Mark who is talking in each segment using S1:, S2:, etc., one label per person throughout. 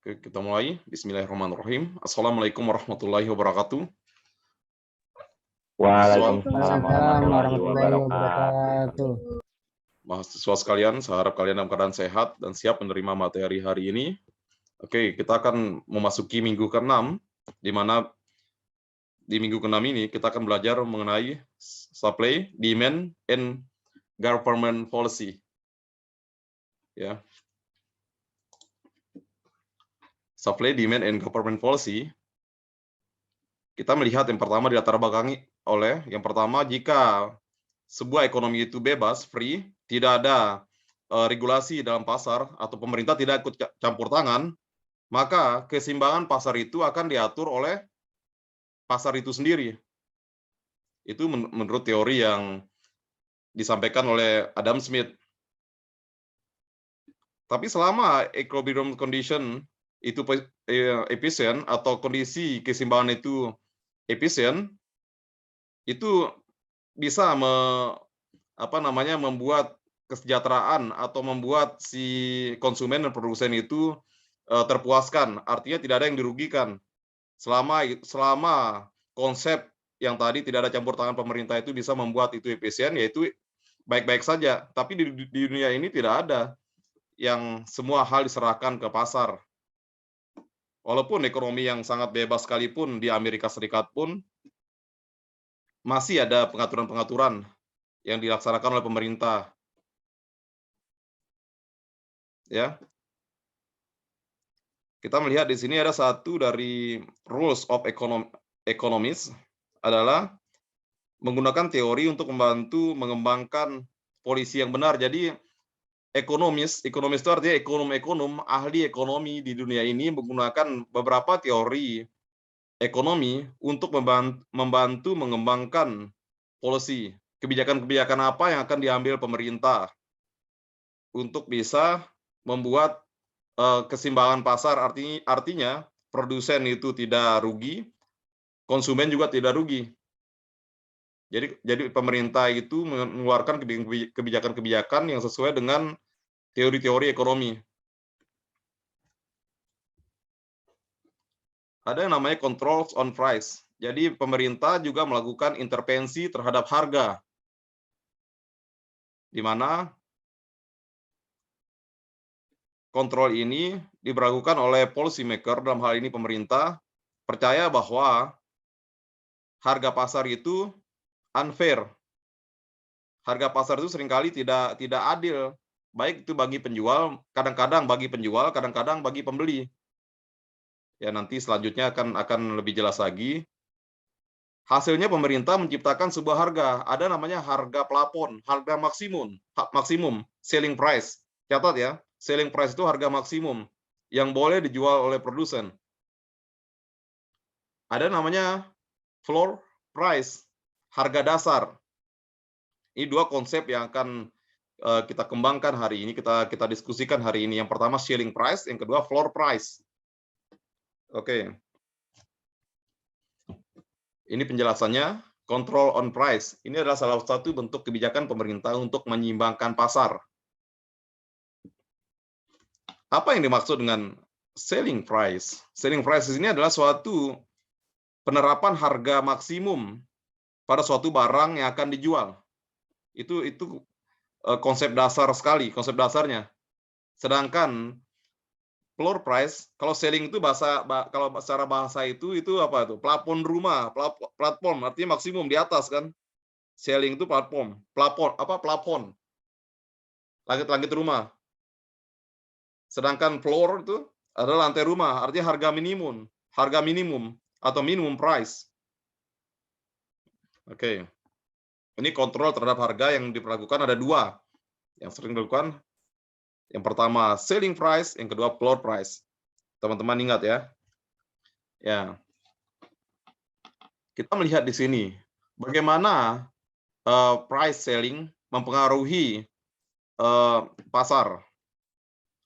S1: Oke, kita mulai. Bismillahirrahmanirrahim. Assalamualaikum warahmatullahi wabarakatuh. Mahasiswa,
S2: Waalaikumsalam
S3: Waalaikumsalam
S2: warahmatullahi
S3: warahmatullahi
S2: wabarakatuh.
S3: wabarakatuh.
S1: mahasiswa sekalian, saya harap kalian dalam keadaan sehat dan siap menerima materi hari ini. Oke, kita akan memasuki minggu ke-6, di mana di minggu ke-6 ini kita akan belajar mengenai supply, demand, and government policy. Ya. Supply, demand, and government policy. Kita melihat yang pertama dilatar belakangi oleh yang pertama, jika sebuah ekonomi itu bebas, free, tidak ada regulasi dalam pasar atau pemerintah tidak ikut campur tangan, maka keseimbangan pasar itu akan diatur oleh pasar itu sendiri. Itu menurut teori yang disampaikan oleh Adam Smith. Tapi selama equilibrium condition itu efisien atau kondisi keseimbangan itu efisien, itu bisa membuat kesejahteraan atau membuat si konsumen dan produsen itu terpuaskan. Artinya tidak ada yang dirugikan. Selama konsep yang tadi tidak ada campur tangan pemerintah itu bisa membuat itu efisien, yaitu baik-baik saja. Tapi di dunia ini tidak ada yang semua hal diserahkan ke pasar. Walaupun ekonomi yang sangat bebas sekalipun di Amerika Serikat pun masih ada pengaturan-pengaturan yang dilaksanakan oleh pemerintah. Ya. Kita melihat di sini ada satu dari rules of economics adalah menggunakan teori untuk membantu mengembangkan polisi yang benar. Jadi ekonomis itu artinya ekonom, ahli ekonomi di dunia ini menggunakan beberapa teori ekonomi untuk membantu mengembangkan polisi, kebijakan-kebijakan apa yang akan diambil pemerintah untuk bisa membuat keseimbangan pasar, artinya produsen itu tidak rugi, konsumen juga tidak rugi. Jadi pemerintah itu mengeluarkan kebijakan-kebijakan yang sesuai dengan teori-teori ekonomi. Ada yang namanya controls on price. Jadi pemerintah juga melakukan intervensi terhadap harga, di mana kontrol ini diberlakukan oleh policy maker, dalam hal ini pemerintah, percaya bahwa harga pasar itu unfair. Harga pasar itu seringkali tidak adil, baik itu bagi penjual, kadang-kadang bagi penjual, kadang-kadang bagi pembeli. Ya, nanti selanjutnya akan lebih jelas lagi. Hasilnya pemerintah menciptakan sebuah harga, ada namanya harga plafon, harga maksimum, selling price. Catat ya, selling price itu harga maksimum yang boleh dijual oleh produsen. Ada namanya floor price, harga dasar. Ini dua konsep yang akan kita kembangkan hari ini, kita diskusikan hari ini. Yang pertama selling price, yang kedua floor price. Oke. Ini penjelasannya, control on price. Ini adalah salah satu bentuk kebijakan pemerintah untuk menyeimbangkan pasar. Apa yang dimaksud dengan selling price? Selling price ini adalah suatu penerapan harga maksimum pada suatu barang yang akan dijual. Itu konsep dasar sekali, konsep dasarnya. Sedangkan floor price, kalau selling itu kalau secara bahasa itu apa itu? Plafon rumah, platform artinya maksimum di atas kan. Selling itu plafon, langit-langit rumah. Sedangkan floor itu adalah lantai rumah, artinya harga minimum atau minimum price. Oke. Ini kontrol terhadap harga yang diperlakukan ada dua yang sering dilakukan. Yang pertama selling price, yang kedua floor price. Teman-teman ingat ya. Ya. Kita melihat di sini bagaimana price selling mempengaruhi pasar.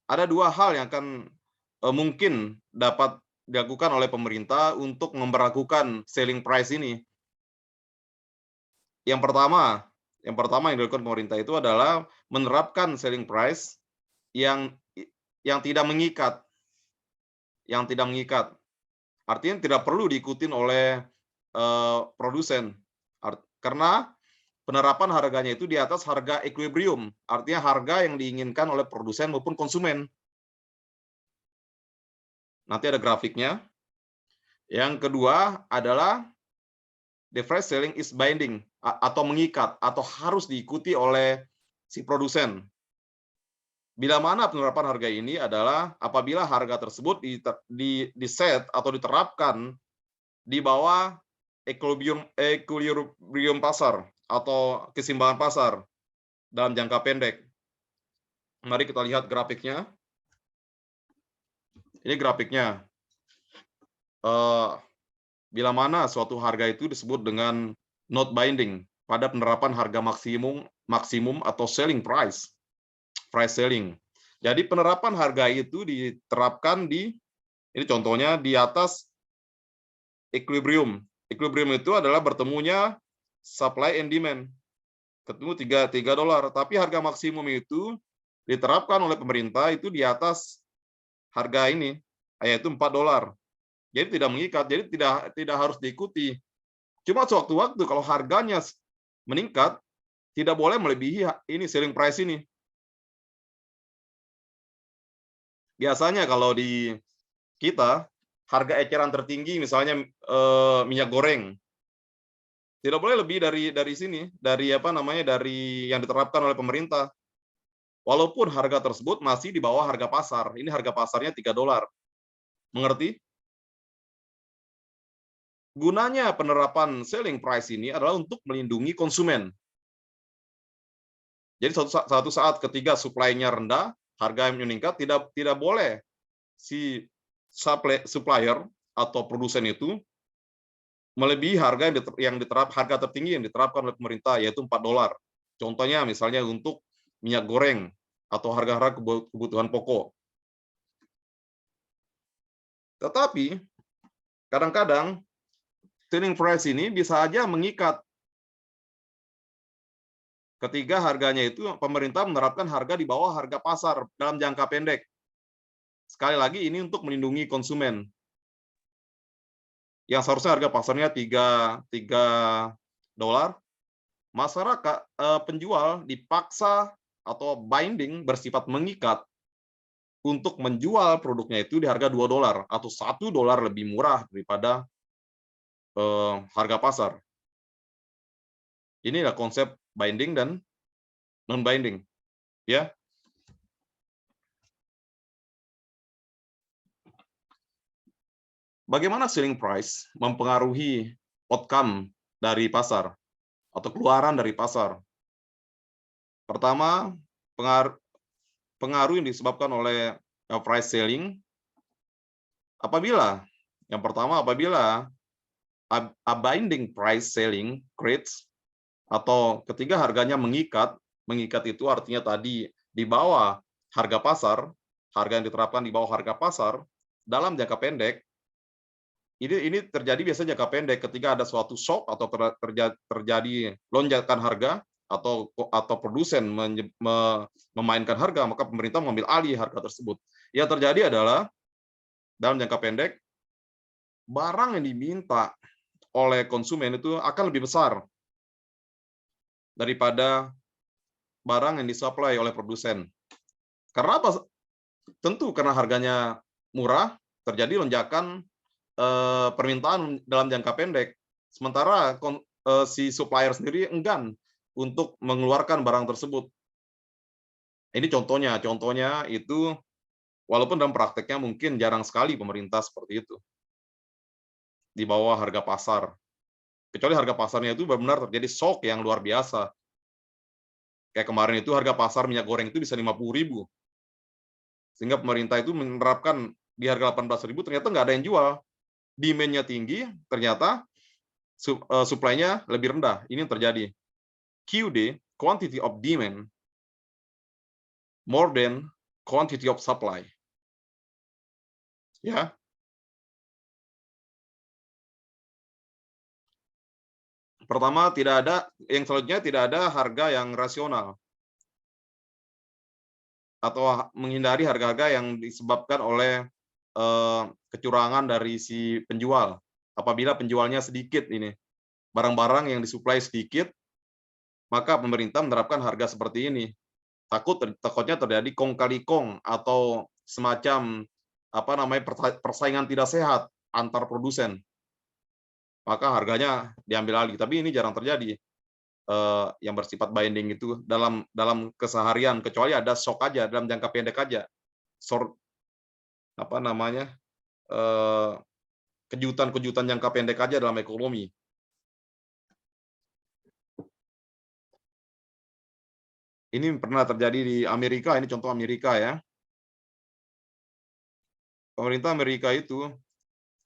S1: Ada dua hal yang akan mungkin dapat dilakukan oleh pemerintah untuk memberlakukan selling price ini. Yang pertama yang dilakukan pemerintah itu adalah menerapkan selling price yang tidak mengikat. yang tidak mengikat. Artinya tidak perlu diikutin oleh produsen. Karena penerapan harganya itu di atas harga equilibrium, artinya harga yang diinginkan oleh produsen maupun konsumen. Nanti ada grafiknya. Yang kedua adalah the flash selling is binding, atau mengikat, atau harus diikuti oleh si produsen. Bila mana penerapan harga ini adalah apabila harga tersebut di set atau diterapkan di bawah equilibrium pasar atau keseimbangan pasar dalam jangka pendek. Mari kita lihat grafiknya. Ini grafiknya. Bila mana suatu harga itu disebut dengan not binding pada penerapan harga maksimum atau selling price selling. Jadi penerapan harga itu diterapkan ini contohnya di atas equilibrium. Equilibrium itu adalah bertemunya supply and demand. Ketemu $3, tapi harga maksimum itu diterapkan oleh pemerintah itu di atas harga ini, yaitu $4. Jadi tidak mengikat, jadi tidak harus diikuti. Cuma sewaktu-waktu kalau harganya meningkat, tidak boleh melebihi ini selling price ini. Biasanya kalau di kita, harga eceran tertinggi misalnya minyak goreng, tidak boleh lebih dari sini, dari yang diterapkan oleh pemerintah. Walaupun harga tersebut masih di bawah harga pasar. Ini harga pasarnya $3. Mengerti? Gunanya penerapan selling price ini adalah untuk melindungi konsumen. Jadi suatu saat ketika supply-nya rendah, harga yang meningkat, tidak boleh si supplier atau produsen itu melebihi harga harga tertinggi yang diterapkan oleh pemerintah, yaitu $4. Contohnya misalnya untuk minyak goreng atau harga-harga kebutuhan pokok. Tetapi kadang-kadang selling price ini bisa aja mengikat. Ketika harganya itu pemerintah menerapkan harga di bawah harga pasar dalam jangka pendek. Sekali lagi ini untuk melindungi konsumen. Yang seharusnya harga pasarnya $3, masyarakat penjual dipaksa atau binding bersifat mengikat untuk menjual produknya itu di harga $2 atau $1 lebih murah daripada harga pasar. Inilah konsep binding dan non binding, ya. Bagaimana selling price mempengaruhi outcome dari pasar atau keluaran dari pasar? Pertama, pengaruh yang disebabkan oleh price selling yang pertama apabila a binding price selling creates, atau ketika harganya mengikat itu artinya tadi di bawah harga pasar, harga yang diterapkan di bawah harga pasar dalam jangka pendek. Ini terjadi biasanya jangka pendek ketika ada suatu shock atau terjadi lonjakan harga atau produsen memainkan harga, maka pemerintah mengambil alih harga tersebut. Yang terjadi adalah dalam jangka pendek barang yang diminta oleh konsumen itu akan lebih besar daripada barang yang disuplai oleh produsen. Karena apa? Tentu karena harganya murah, terjadi lonjakan permintaan dalam jangka pendek. Sementara si supplier sendiri enggan untuk mengeluarkan barang tersebut. Ini contohnya itu, walaupun dalam prakteknya mungkin jarang sekali pemerintah seperti itu. Di bawah harga pasar. Kecuali harga pasarnya itu benar-benar terjadi shock yang luar biasa. Kayak kemarin itu harga pasar minyak goreng itu bisa 50.000. Sehingga pemerintah itu menerapkan di harga 18.000, ternyata nggak ada yang jual. Demand-nya tinggi, ternyata supply-nya lebih rendah. Ini yang terjadi. QD, quantity of demand, more than quantity of supply. Ya. Pertama, yang selanjutnya tidak ada harga yang rasional atau menghindari harga-harga yang disebabkan oleh kecurangan dari si penjual. Apabila penjualnya sedikit ini, barang-barang yang disuplai sedikit, maka pemerintah menerapkan harga seperti ini. Takutnya terjadi kong kali kong atau semacam persaingan tidak sehat antar produsen. Maka harganya diambil alih. Tapi ini jarang terjadi. Yang bersifat binding itu dalam keseharian, kecuali ada shock aja dalam jangka pendek aja. Kejutan-kejutan jangka pendek aja dalam ekonomi. Ini pernah terjadi di Amerika, ini contoh Amerika ya. Pemerintah Amerika itu,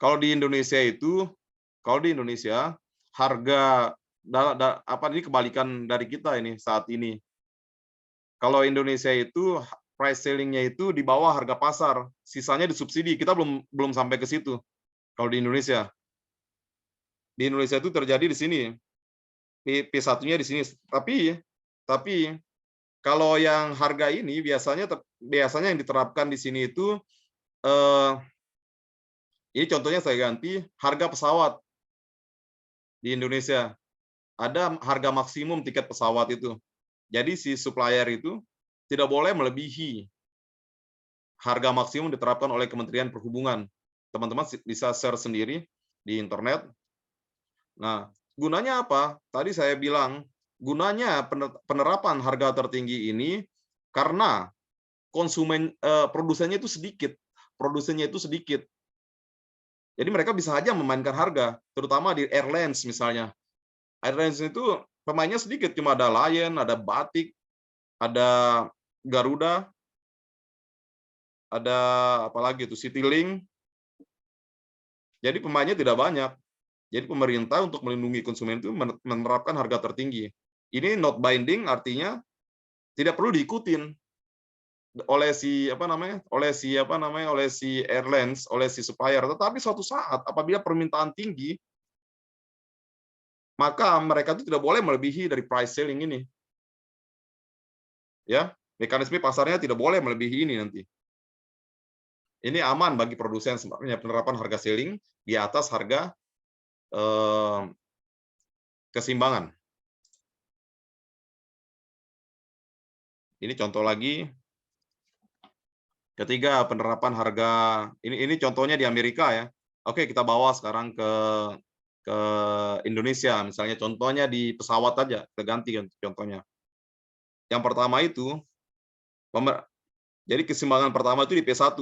S1: kalau di Indonesia harga ini kebalikan dari kita ini saat ini. Kalau Indonesia itu price selling-nya itu di bawah harga pasar, sisanya disubsidi. Kita belum sampai ke situ. Kalau di Indonesia. Di Indonesia itu terjadi di sini. P1-nya di sini. Tapi kalau yang harga ini biasanya yang diterapkan di sini itu ini contohnya saya ganti harga pesawat di Indonesia. Ada harga maksimum tiket pesawat itu. Jadi si supplier itu tidak boleh melebihi harga maksimum diterapkan oleh Kementerian Perhubungan. Teman-teman bisa share sendiri di internet. Nah, gunanya apa? Tadi saya bilang, gunanya penerapan harga tertinggi ini karena produsennya itu sedikit. Jadi mereka bisa saja memainkan harga, terutama di airlines misalnya. Airlines itu pemainnya sedikit, cuma ada Lion, ada Batik, ada Garuda, ada apalagi itu Citylink. Jadi pemainnya tidak banyak. Jadi pemerintah untuk melindungi konsumen itu menerapkan harga tertinggi. Ini not binding, artinya tidak perlu diikutin oleh si airlines, oleh si supplier. Tetapi suatu saat apabila permintaan tinggi, maka mereka itu tidak boleh melebihi dari price selling ini. Ya, mekanisme pasarnya tidak boleh melebihi ini nanti. Ini aman bagi produsen sebenarnya penerapan harga selling di atas harga keseimbangan. Ini contoh lagi. Ketiga, penerapan harga ini contohnya di Amerika ya. Oke, kita bawa sekarang ke Indonesia, misalnya contohnya di pesawat aja, kita ganti contohnya. Yang pertama itu, jadi keseimbangan pertama itu di P1.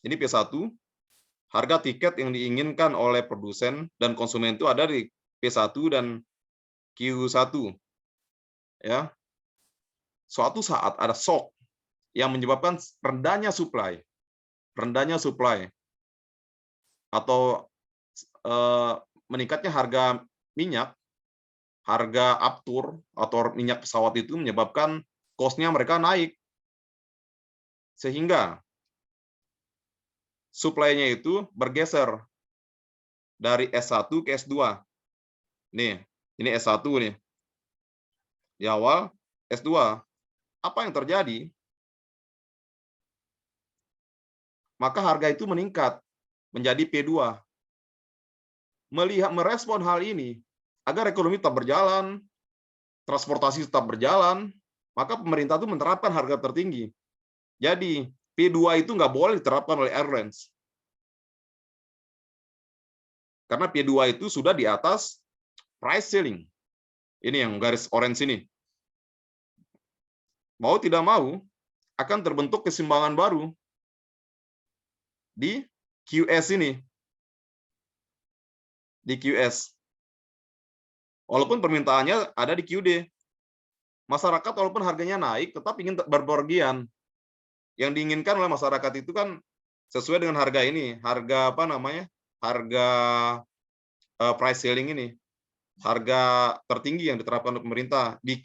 S1: Ini P1, harga tiket yang diinginkan oleh produsen dan konsumen itu ada di P1 dan Q1. Ya. Suatu saat ada shock yang menyebabkan rendahnya supply atau meningkatnya harga minyak, harga aftur atau minyak pesawat itu menyebabkan cost-nya mereka naik. Sehingga supply-nya itu bergeser dari S1 ke S2. Nih, ini S1 nih. Di awal S2. Apa yang terjadi? Maka harga itu meningkat menjadi P2. Merespon hal ini, agar ekonomi tetap berjalan, transportasi tetap berjalan, maka pemerintah itu menerapkan harga tertinggi. Jadi, P2 itu nggak boleh diterapkan oleh airlines. Karena P2 itu sudah di atas price ceiling. Ini yang garis orange ini. Mau tidak mau, akan terbentuk keseimbangan baru di QS ini. Di QS. Walaupun permintaannya ada di QD. Masyarakat walaupun harganya naik, tetap ingin berpergian. Yang diinginkan oleh masyarakat itu kan sesuai dengan harga ini, harga harga price ceiling ini, harga tertinggi yang diterapkan oleh pemerintah di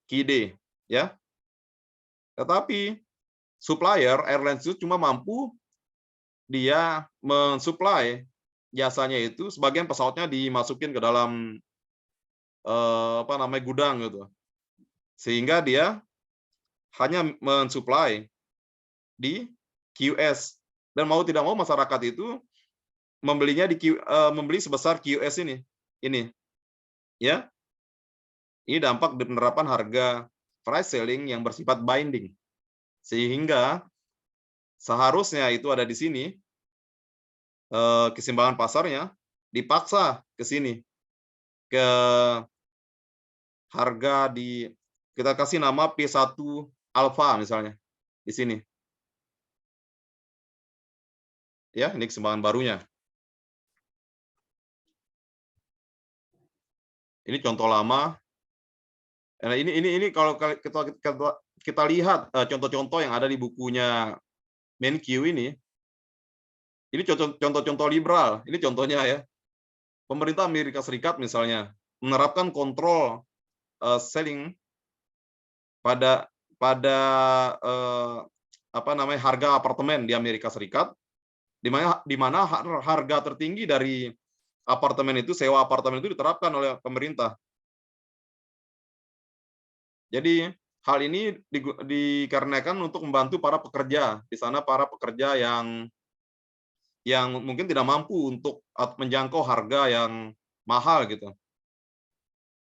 S1: KD, ya. Tetapi supplier airlines itu cuma mampu dia mensuplai jasanya itu, sebagian pesawatnya dimasukin ke dalam gudang gitu, sehingga dia hanya mensuplai di QS. Dan mau tidak mau masyarakat itu membelinya membeli sebesar QS ini. Ini, ya. Ini dampak penerapan harga price selling yang bersifat binding. Sehingga seharusnya itu ada di sini, keseimbangan pasarnya dipaksa ke sini, ke harga kita kasih nama P1 alpha misalnya, di sini. Ya, ini keseimbangan barunya. Ini contoh lama. Nah, ini kalau kita lihat contoh-contoh yang ada di bukunya Mankiw ini contoh-contoh liberal. Ini contohnya ya. Pemerintah Amerika Serikat misalnya menerapkan kontrol selling pada harga apartemen di Amerika Serikat, di mana harga tertinggi dari apartemen itu, sewa apartemen itu diterapkan oleh pemerintah. Jadi hal ini dikarenakan untuk membantu para pekerja di sana, para pekerja yang mungkin tidak mampu untuk menjangkau harga yang mahal gitu.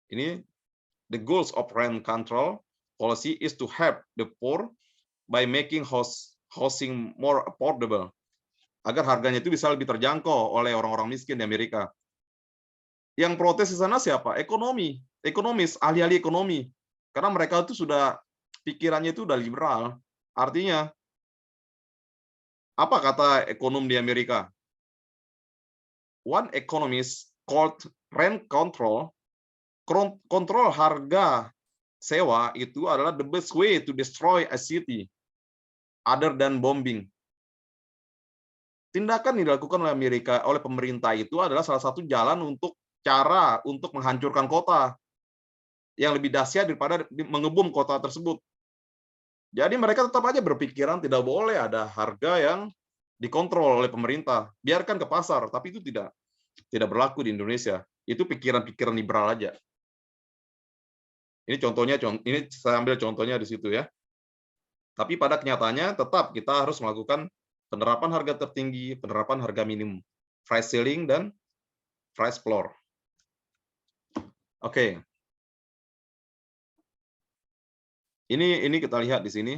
S1: Ini the goals of rent control policy is to help the poor by making housing more affordable. Agar harganya itu bisa lebih terjangkau oleh orang-orang miskin di Amerika. Yang protes di sana siapa? Ekonomis, ahli-ahli ekonomi. Karena mereka itu sudah pikirannya itu udah liberal. Artinya apa kata ekonom di Amerika? One economist called rent control, kontrol harga sewa itu adalah the best way to destroy a city other than bombing. Tindakan yang dilakukan oleh Amerika, oleh pemerintah itu adalah salah satu jalan untuk menghancurkan kota yang lebih dahsyat daripada mengebom kota tersebut. Jadi mereka tetap aja berpikiran tidak boleh ada harga yang dikontrol oleh pemerintah. Biarkan ke pasar, tapi itu tidak berlaku di Indonesia. Itu pikiran-pikiran liberal aja. Ini contohnya, ini saya ambil contohnya di situ ya. Tapi pada kenyataannya tetap kita harus melakukan penerapan harga tertinggi, penerapan harga minimum, price ceiling dan price floor. Oke. Ini kita lihat di sini.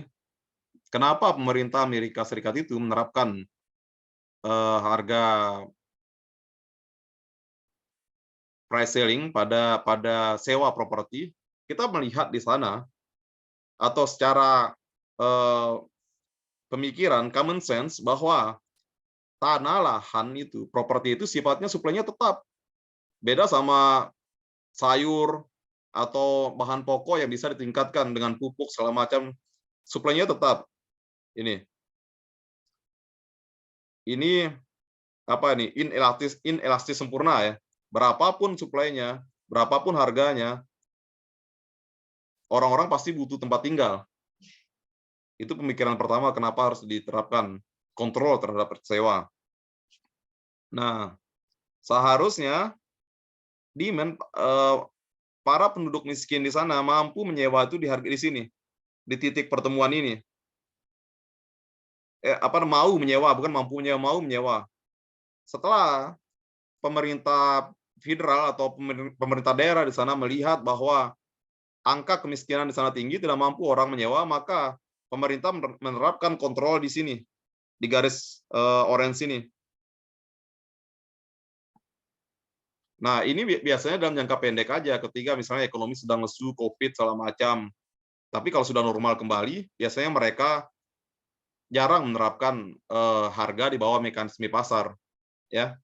S1: Kenapa pemerintah Amerika Serikat itu menerapkan harga price ceiling pada sewa properti? Kita melihat di sana atau secara pemikiran common sense bahwa tanah, lahan itu, properti itu sifatnya suplainya tetap. Beda sama sayur atau bahan pokok yang bisa ditingkatkan dengan pupuk segala macam, suplainya tetap. Ini apa ini? Inelastis sempurna ya. Berapapun suplainya, berapapun harganya, orang-orang pasti butuh tempat tinggal. Itu pemikiran pertama kenapa harus diterapkan kontrol terhadap sewa. Nah, seharusnya para penduduk miskin di sana mampu menyewa itu di sini, di titik pertemuan ini. Mau menyewa, bukan mampu menyewa, mau menyewa. Setelah pemerintah federal atau pemerintah daerah di sana melihat bahwa angka kemiskinan di sana tinggi, tidak mampu orang menyewa, maka pemerintah menerapkan kontrol di sini, di garis orange ini. Nah, ini biasanya dalam jangka pendek aja, ketika misalnya ekonomi sedang lesu, COVID, segala macam. Tapi kalau sudah normal kembali, biasanya mereka jarang menerapkan harga di bawah mekanisme pasar. Ya.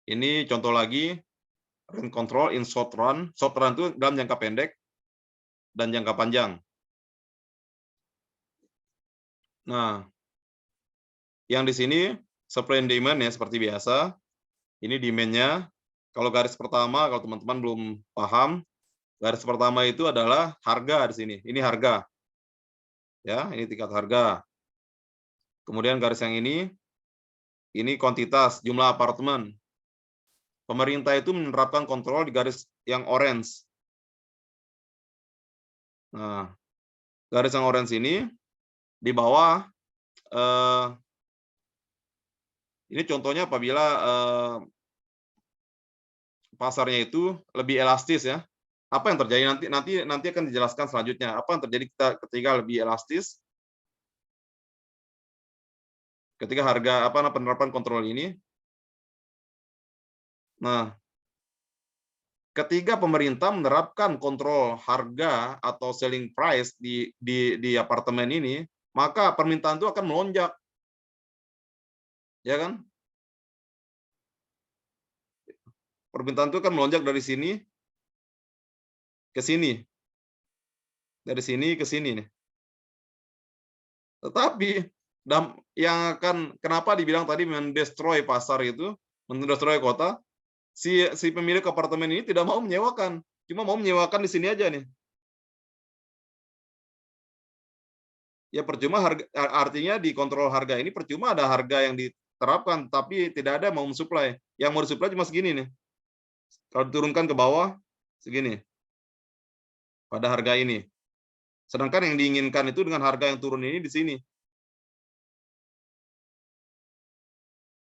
S1: Ini contoh lagi, rent control in short run. Short run itu dalam jangka pendek dan jangka panjang. Nah, yang di sini supply and demand ya, seperti biasa. Ini demand-nya. Kalau garis pertama, kalau teman-teman belum paham, garis pertama itu adalah harga di sini. Ini harga. Ya, ini tingkat harga. Kemudian garis yang ini kuantitas, jumlah apartemen. Pemerintah itu menerapkan kontrol di garis yang orange. Nah, garis yang orange ini di bawah, ini contohnya apabila pasarnya itu lebih elastis ya. Apa yang terjadi nanti nanti nanti akan dijelaskan selanjutnya. Apa yang terjadi ketika lebih elastis, ketika harga penerapan kontrol ini. Nah, ketika pemerintah menerapkan kontrol harga atau selling price di apartemen ini, maka permintaan itu akan melonjak, ya kan? Permintaan itu akan melonjak dari sini ke sini, dari sini ke sini nih. Tetapi yang akan kenapa dibilang tadi mendestroy pasar itu, mendestroy kota, si pemilik apartemen ini tidak mau menyewakan, cuma mau menyewakan di sini aja nih. Ya percuma artinya di kontrol harga ini percuma ada harga yang diterapkan, tapi tidak ada mau mensuplai. Yang mau disuplai cuma segini nih. Kalau diturunkan ke bawah, segini. Pada harga ini. Sedangkan yang diinginkan itu dengan harga yang turun ini di sini.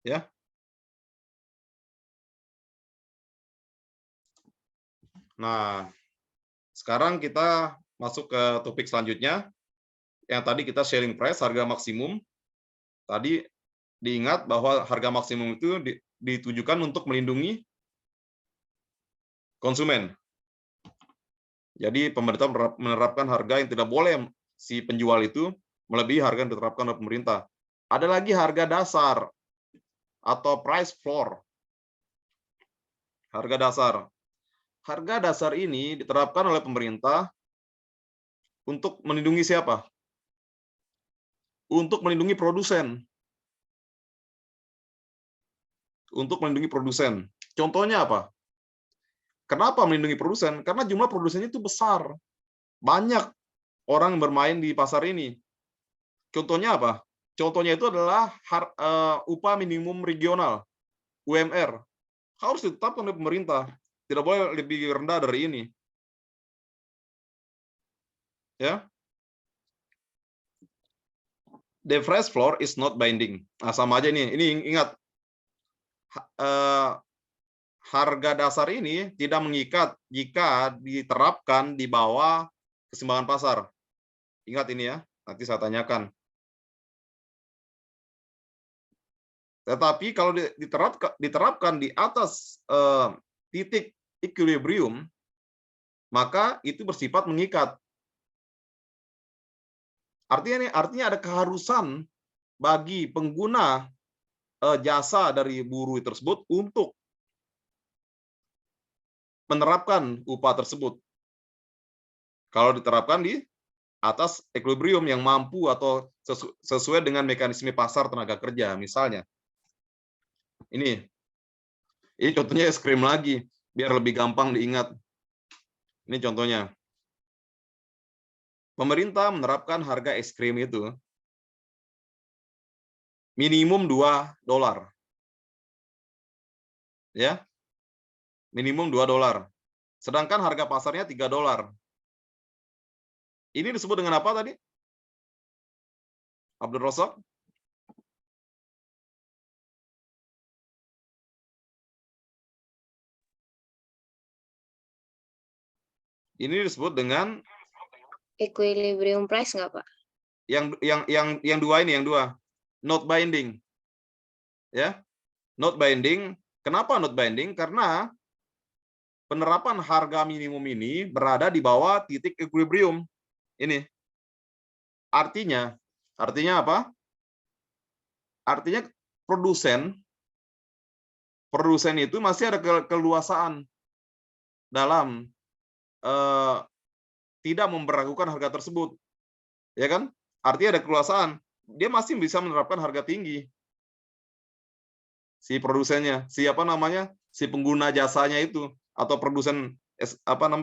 S1: Ya. Nah, sekarang kita masuk ke topik selanjutnya. Yang tadi kita sharing price, harga maksimum. Tadi diingat bahwa harga maksimum itu ditujukan untuk melindungi konsumen. Jadi pemerintah menerapkan harga yang tidak boleh si penjual itu melebihi harga yang ditetapkan oleh pemerintah. Ada lagi harga dasar atau price floor. Harga dasar. Harga dasar ini diterapkan oleh pemerintah untuk melindungi siapa? Untuk melindungi produsen. Untuk melindungi produsen. Contohnya apa? Kenapa melindungi produsen? Karena jumlah produsennya itu besar. Banyak orang bermain di pasar ini. Contohnya apa? Contohnya itu adalah upah minimum regional, UMR. Harus ditetapkan oleh pemerintah. Tidak boleh lebih rendah dari ini. Ya. The price floor is not binding. Nah, sama aja ini. Ini ingat, harga dasar ini tidak mengikat jika diterapkan di bawah keseimbangan pasar. Ingat ini ya, nanti saya tanyakan. Tetapi kalau diterapkan di atas titik equilibrium, maka itu bersifat mengikat. Artinya ada keharusan bagi pengguna jasa dari buruh tersebut untuk menerapkan upah tersebut. Kalau diterapkan di atas equilibrium yang mampu atau sesuai dengan mekanisme pasar tenaga kerja, misalnya. Ini contohnya es krim lagi, biar lebih gampang diingat. Ini contohnya. Pemerintah menerapkan harga es krim itu minimum $2. Ya. Minimum $2. Sedangkan harga pasarnya $3. Ini disebut dengan apa tadi? Abdul Razak? Ini disebut dengan
S2: equilibrium price nggak, Pak?
S1: Yang dua ini, yang dua. Not binding. Ya. Not binding. Kenapa not binding? Karena penerapan harga minimum ini berada di bawah titik equilibrium. Ini. Artinya apa? Artinya produsen itu masih ada keluasaan dalam tidak memberlakukan harga tersebut. Ya kan? Artinya ada keluasaan. Dia masih bisa menerapkan harga tinggi. Si produsennya, siapa namanya? Si pengguna jasanya itu atau produsen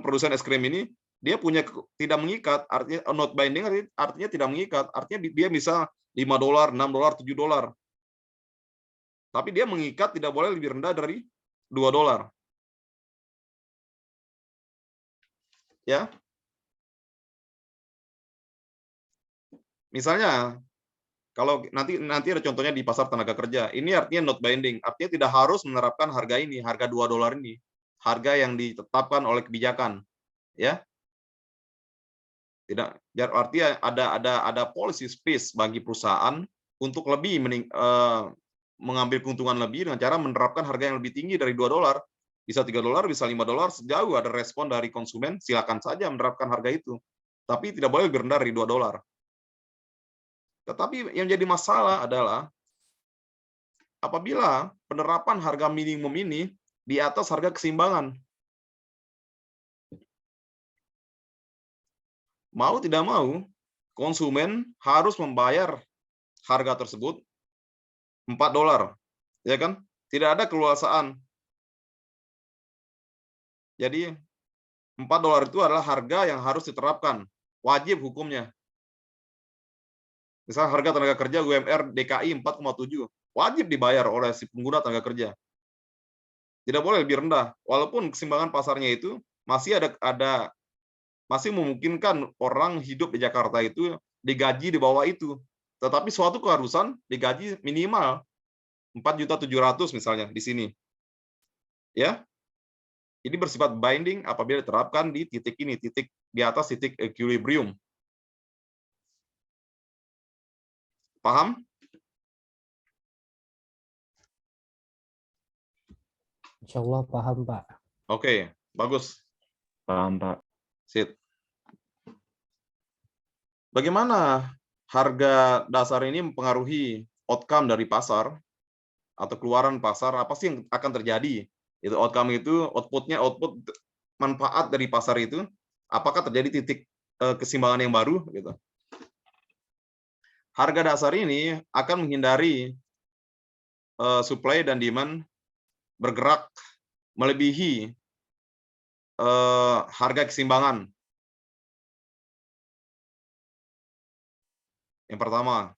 S1: produsen es krim ini, dia punya tidak mengikat, artinya not binding artinya tidak mengikat, artinya dia bisa $5, $6, $7. Tapi dia mengikat tidak boleh lebih rendah dari $2. Ya. Misalnya, kalau nanti ada contohnya di pasar tenaga kerja. Ini artinya not binding, artinya tidak harus menerapkan harga ini, harga $2 ini, harga yang ditetapkan oleh kebijakan, ya. Tidak, artinya ada policy space bagi perusahaan untuk lebih mengambil keuntungan lebih dengan cara menerapkan harga yang lebih tinggi dari $2. Bisa $3, bisa $5, sejauh ada respon dari konsumen, silakan saja menerapkan harga itu. Tapi tidak boleh lebih rendah dari $2. Tetapi yang jadi masalah adalah apabila penerapan harga minimum ini di atas harga keseimbangan. Mau tidak mau, konsumen harus membayar harga tersebut $4, ya kan? Tidak ada keleluasaan. Jadi $4 itu adalah harga yang harus diterapkan, wajib hukumnya. Misal harga tenaga kerja UMR DKI 4,7, wajib dibayar oleh si pengguna tenaga kerja. Tidak boleh lebih rendah, walaupun keseimbangan pasarnya itu masih masih memungkinkan orang hidup di Jakarta itu digaji di bawah itu. Tetapi suatu keharusan digaji minimal 4.700.000 misalnya di sini. Ya. Ini bersifat binding apabila diterapkan di titik ini, titik di atas titik equilibrium. Paham?
S3: Insya Allah paham, Pak.
S1: Oke, bagus.
S4: Paham, Pak.
S1: Sip. Bagaimana harga dasar ini mempengaruhi outcome dari pasar atau keluaran pasar? Apa sih yang akan terjadi? Itu outcome itu, output manfaat dari pasar itu, apakah terjadi titik keseimbangan yang baru? Gitu. Harga dasar ini akan menghindari supply dan demand bergerak melebihi harga keseimbangan. Yang pertama.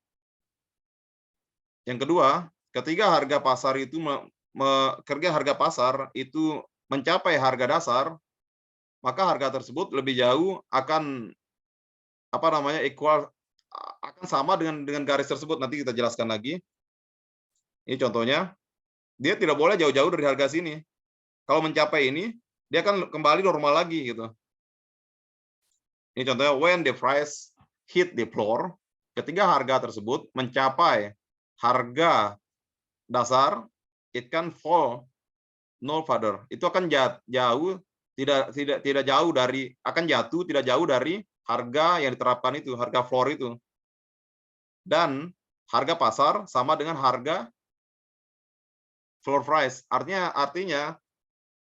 S1: Yang kedua, ketika harga pasar itu mencapai harga dasar, maka harga tersebut lebih jauh akan akan sama dengan garis tersebut. Nanti kita jelaskan lagi. Ini contohnya, dia tidak boleh jauh-jauh dari harga sini. Kalau mencapai ini, dia akan kembali normal lagi gitu. Ini contohnya, when the price hit the floor, ketika harga tersebut mencapai harga dasar, it can fall no further. Itu akan jauh tidak jauh dari tidak jauh dari harga yang diterapkan itu, harga floor itu. Dan harga pasar sama dengan harga floor price. Artinya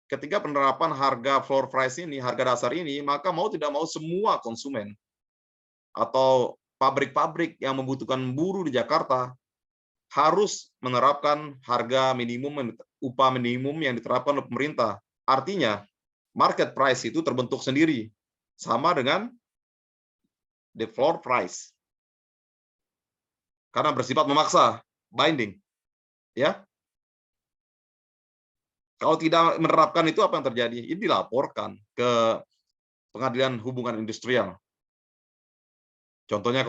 S1: ketika penerapan harga floor price ini, harga dasar ini, maka mau tidak mau semua konsumen atau pabrik-pabrik yang membutuhkan buruh di Jakarta harus menerapkan harga minimum, upah minimum yang diterapkan oleh pemerintah. Artinya, market price itu terbentuk sendiri, sama dengan the floor price. Karena bersifat memaksa, binding. Ya. Kalau tidak menerapkan itu, apa yang terjadi? Ini dilaporkan ke Pengadilan Hubungan Industrial. Contohnya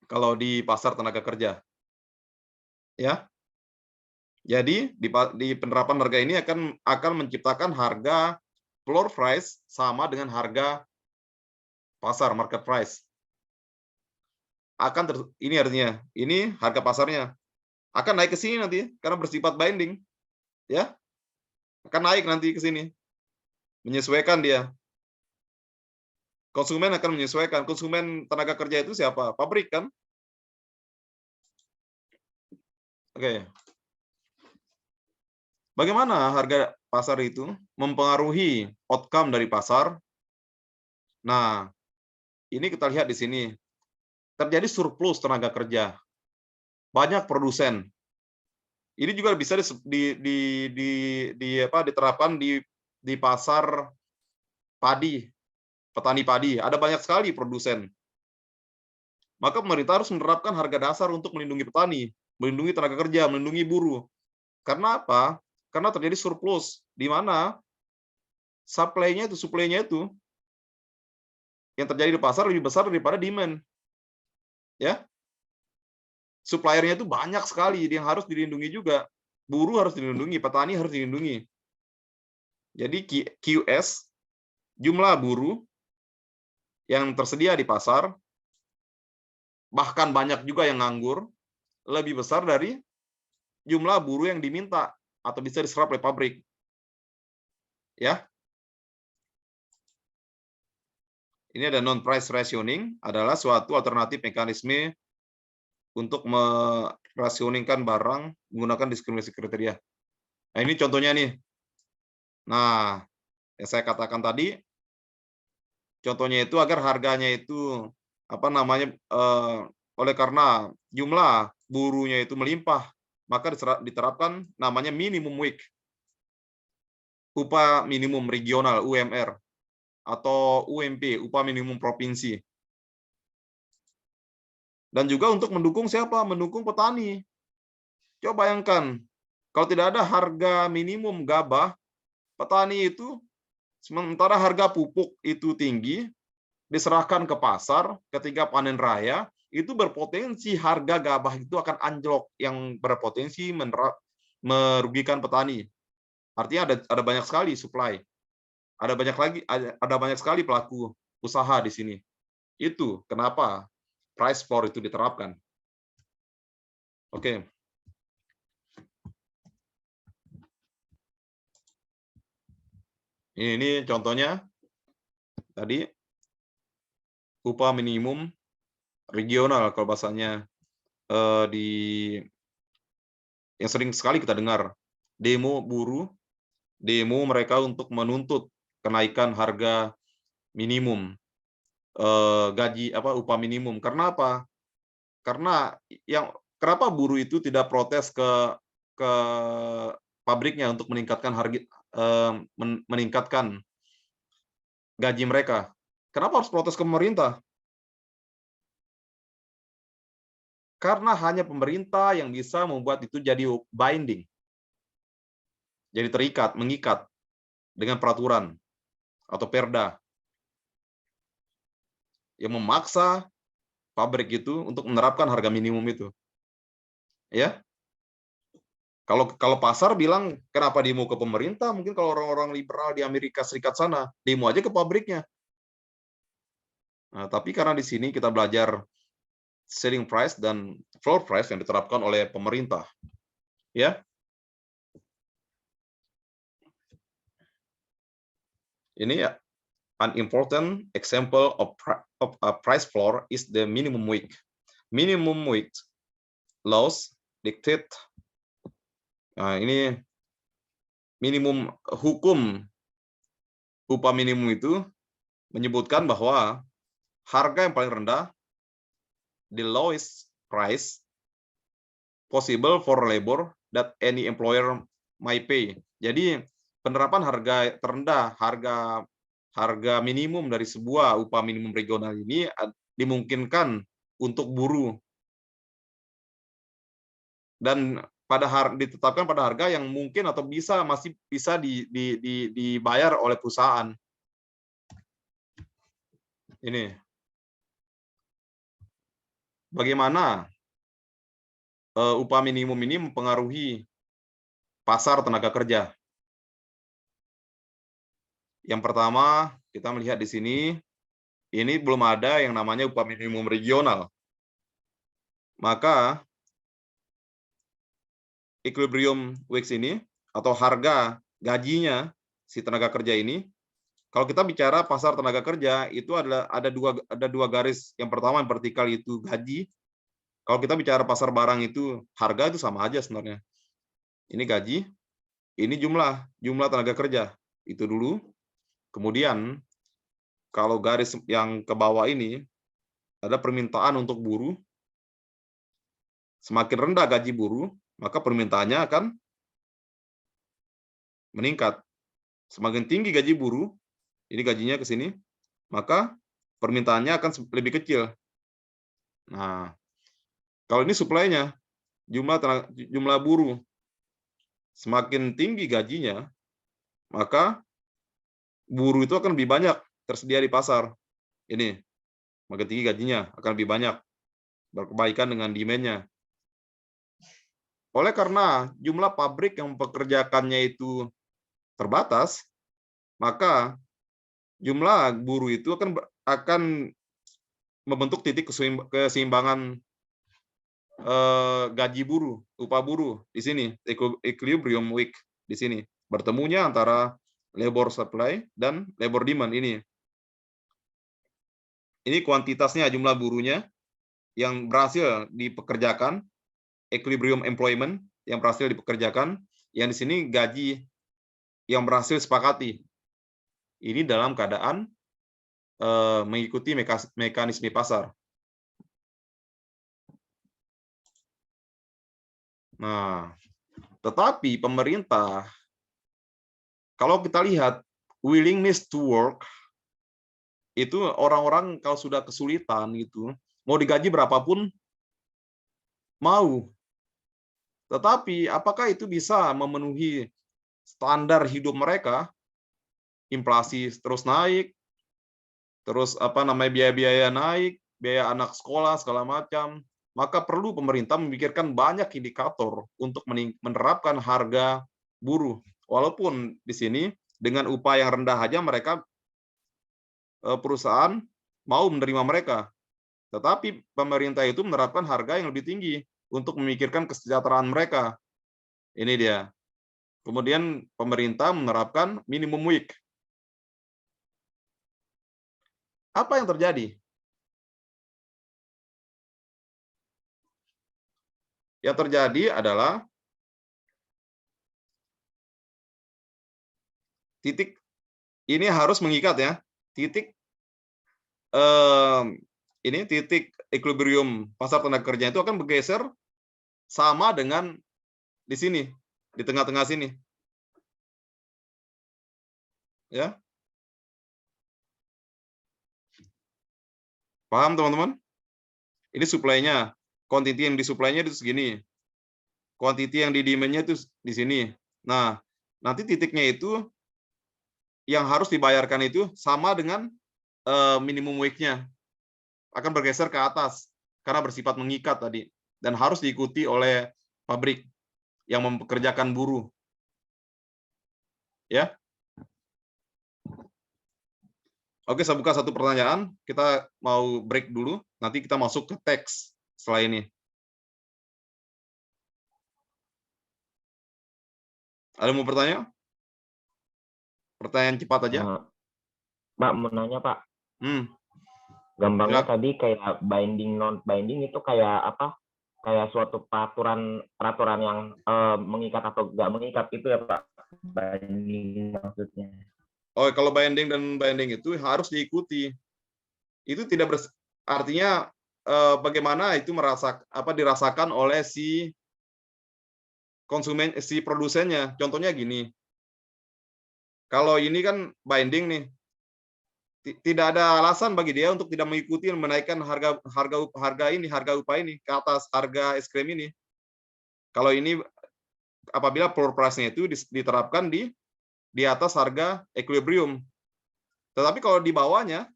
S1: kalau di pasar tenaga kerja. Ya. Jadi di penerapan harga ini akan menciptakan harga floor price sama dengan harga pasar, market price. Ini artinya, ini harga pasarnya akan naik ke sini nanti karena bersifat binding. Ya. Akan naik nanti ke sini. Menyesuaikan dia. Konsumen akan menyesuaikan. Konsumen tenaga kerja itu siapa? Pabrik kan? Oke. Bagaimana harga pasar itu mempengaruhi outcome dari pasar? Nah, ini kita lihat di sini. Terjadi surplus tenaga kerja. Banyak produsen. Ini juga bisa diterapkan di pasar padi, petani padi. Ada banyak sekali produsen. Maka pemerintah harus menerapkan harga dasar untuk melindungi petani, melindungi tenaga kerja, melindungi buruh. Karena apa? Karena terjadi surplus, di mana supply-nya itu yang terjadi di pasar lebih besar daripada demand. Ya, suppliernya itu banyak sekali yang harus dilindungi juga. Buruh harus dilindungi, petani harus dilindungi. Jadi QS, jumlah buruh yang tersedia di pasar, bahkan banyak juga yang nganggur, lebih besar dari jumlah buruh yang diminta atau bisa diserap oleh pabrik. Ya. Ini ada non-price rationing, adalah suatu alternatif mekanisme untuk merasioningkan barang menggunakan diskriminasi kriteria. Nah, ini contohnya nih. Nah, yang saya katakan tadi, contohnya itu agar harganya itu oleh karena jumlah buruhnya itu melimpah, maka diterapkan namanya minimum wage, upah minimum regional UMR atau UMP, upah minimum provinsi. Dan juga untuk mendukung siapa? Mendukung petani. Coba bayangkan, kalau tidak ada harga minimum gabah, petani itu sementara harga pupuk itu tinggi, diserahkan ke pasar ketika panen raya, itu berpotensi harga gabah itu akan anjlok, yang berpotensi merugikan petani. Artinya ada banyak sekali supply. Ada banyak sekali pelaku usaha di sini. Itu kenapa price floor itu diterapkan. Oke. Ini contohnya tadi upah minimum regional kalau bahasanya yang sering sekali kita dengar, demo buruh, demo mereka untuk menuntut kenaikan harga minimum, upah minimum. Karena apa? Karena kenapa buruh itu tidak protes ke pabriknya untuk meningkatkan gaji mereka? Kenapa harus protes ke pemerintah? Karena hanya pemerintah yang bisa membuat itu jadi binding. Jadi mengikat dengan peraturan atau perda yang memaksa pabrik itu untuk menerapkan harga minimum itu. Ya. Kalau pasar bilang kenapa demo ke pemerintah? Mungkin kalau orang-orang liberal di Amerika Serikat sana, demo aja ke pabriknya. Nah, tapi karena di sini kita belajar selling price dan floor price yang diterapkan oleh pemerintah. Ya. Ini ya, an important example of a price floor is the minimum wage. Minimum wage laws dictate. Nah, ini minimum hukum upah minimum itu menyebutkan bahwa harga yang paling rendah, the lowest price possible for labor that any employer may pay. Jadi penerapan harga terendah, harga minimum dari sebuah upah minimum regional ini dimungkinkan untuk buruh dan ditetapkan pada harga yang mungkin atau masih bisa dibayar oleh perusahaan. Ini bagaimana upah minimum ini mempengaruhi pasar tenaga kerja. Yang pertama, kita melihat di sini, ini belum ada yang namanya upah minimum regional. Maka, equilibrium wage ini, atau harga gajinya si tenaga kerja ini, kalau kita bicara pasar tenaga kerja, itu ada dua garis. Yang pertama, yang vertikal itu gaji. Kalau kita bicara pasar barang itu, harga itu sama aja sebenarnya. Ini gaji, ini jumlah tenaga kerja. Itu dulu. Kemudian, kalau garis yang ke bawah ini, ada permintaan untuk buruh. Semakin rendah gaji buruh, maka permintaannya akan meningkat. Semakin tinggi gaji buruh, ini gajinya ke sini, maka permintaannya akan lebih kecil. Nah, kalau ini supply-nya, jumlah buruh, semakin tinggi gajinya, maka buruh itu akan lebih banyak tersedia di pasar. Ini, makin tinggi gajinya akan lebih banyak. berkebaikan dengan demand-nya. Oleh karena jumlah pabrik yang mempekerjakannya itu terbatas, maka jumlah buruh itu akan membentuk titik keseimbangan gaji buruh, upah buruh di sini, equilibrium weak di sini, bertemunya antara labor supply dan labor demand ini. Ini kuantitasnya, jumlah buruhnya yang berhasil dipekerjakan, equilibrium employment yang berhasil dipekerjakan, yang di sini gaji yang berhasil disepakati. Ini dalam keadaan mengikuti mekanisme pasar. Nah, tetapi pemerintah, kalau kita lihat willingness to work, itu orang-orang kalau sudah kesulitan gitu, mau digaji berapapun mau. Tetapi apakah itu bisa memenuhi standar hidup mereka? Inflasi terus naik, terus biaya-biaya naik, biaya anak sekolah segala macam. Maka perlu pemerintah memikirkan banyak indikator untuk menerapkan harga buruh. Walaupun di sini dengan upah yang rendah aja mereka perusahaan mau menerima mereka. Tetapi pemerintah itu menerapkan harga yang lebih tinggi untuk memikirkan kesejahteraan mereka. Ini dia. Kemudian pemerintah menerapkan minimum wage. Apa yang terjadi? Yang terjadi adalah titik ini harus mengikat ya. Titik ini titik equilibrium pasar tenaga kerja itu akan bergeser sama dengan di sini, di tengah-tengah sini. Ya. Paham teman-teman? Ini supply-nya. Quantity yang disuplainya itu segini. Quantity yang di demand-nya itu di sini. Nah, nanti titiknya itu yang harus dibayarkan itu sama dengan minimum wage-nya. Akan bergeser ke atas karena bersifat mengikat tadi dan harus diikuti oleh pabrik yang mempekerjakan buruh. Ya. Oke, saya buka satu pertanyaan. Kita mau break dulu. Nanti kita masuk ke teks setelah ini. Ada mau bertanya? Pertanyaan cepat aja.
S4: Pak, mau nanya, Pak.
S1: Silakan.
S4: Gampangnya tadi kayak binding non binding itu kayak apa? Kayak suatu peraturan yang mengikat atau nggak mengikat itu ya, Pak? Binding maksudnya.
S1: Oh, kalau binding dan binding itu harus diikuti. Itu tidak artinya bagaimana itu dirasakan oleh si konsumen, si produsennya. Contohnya gini. Kalau ini kan binding nih. Tidak ada alasan bagi dia untuk tidak mengikuti menaikkan harga upah ini ke atas harga es krim ini. Kalau ini apabila floor price-nya itu diterapkan di atas harga equilibrium. Tetapi kalau di bawahnya,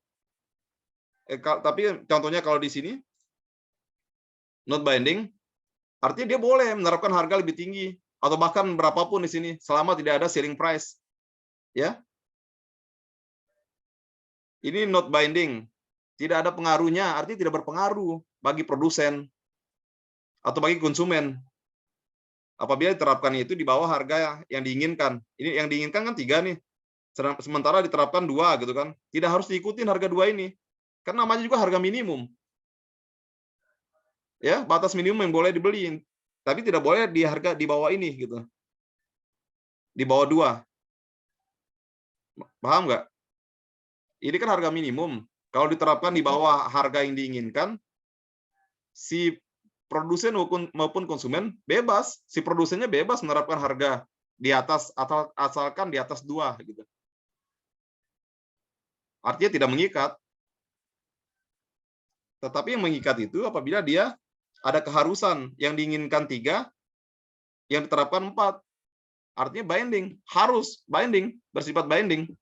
S1: tapi contohnya kalau di sini not binding, artinya dia boleh menerapkan harga lebih tinggi atau bahkan berapapun di sini selama tidak ada ceiling price. Ya. Ini not binding, tidak ada pengaruhnya, artinya tidak berpengaruh bagi produsen atau bagi konsumen. Apabila diterapkan itu di bawah harga yang diinginkan. Ini yang diinginkan kan 3 nih. Sementara diterapkan 2 gitu kan. Tidak harus diikutin harga 2 ini. Kan namanya juga harga minimum. Ya, batas minimum yang boleh dibeli. Tapi tidak boleh di harga di bawah ini gitu. Di bawah 2. Paham nggak? Ini kan harga minimum. Kalau diterapkan di bawah harga yang diinginkan, si produsen maupun konsumen bebas. Si produsennya bebas menerapkan harga di atas atau asalkan di atas 2 gitu. Artinya tidak mengikat. Tetapi yang mengikat itu apabila dia ada keharusan yang diinginkan 3, yang diterapkan 4. Artinya binding, harus binding, bersifat binding.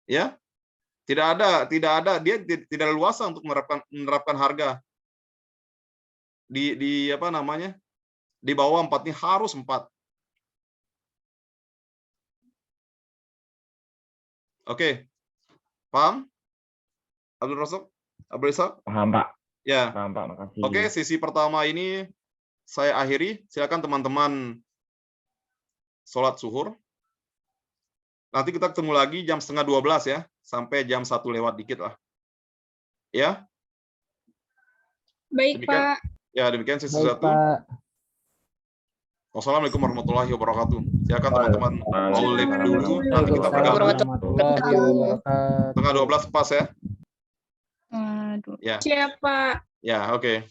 S1: Ya, Tidak ada. Dia tidak leluasa untuk menerapkan harga di apa namanya? Di bawah 4 ini harus 4. Oke. Paham? Abdul Razak? Abdul Razak?
S4: Paham, Pak.
S1: Ya.
S4: Paham, Pak. Makasih.
S1: Oke, sesi pertama ini saya akhiri. Silakan teman-teman sholat zuhur. Nanti kita ketemu lagi jam 11:30 ya, sampai jam 1 lewat dikit lah. Ya.
S5: Baik,
S1: Demikian.
S5: Pak.
S1: Ya, demikian sesi
S3: Baik,
S1: 1.
S3: Pak.
S1: Wassalamualaikum warahmatullahi wabarakatuh. Silakan teman-teman mau live dulu, nanti kita
S3: Waalaikumsalam
S1: bergabung.
S3: warahmatullahi wabarakatuh.
S1: Setengah 12 pas ya.
S5: Aduh.
S1: Ya,
S5: Siap, Pak.
S1: ya, oke.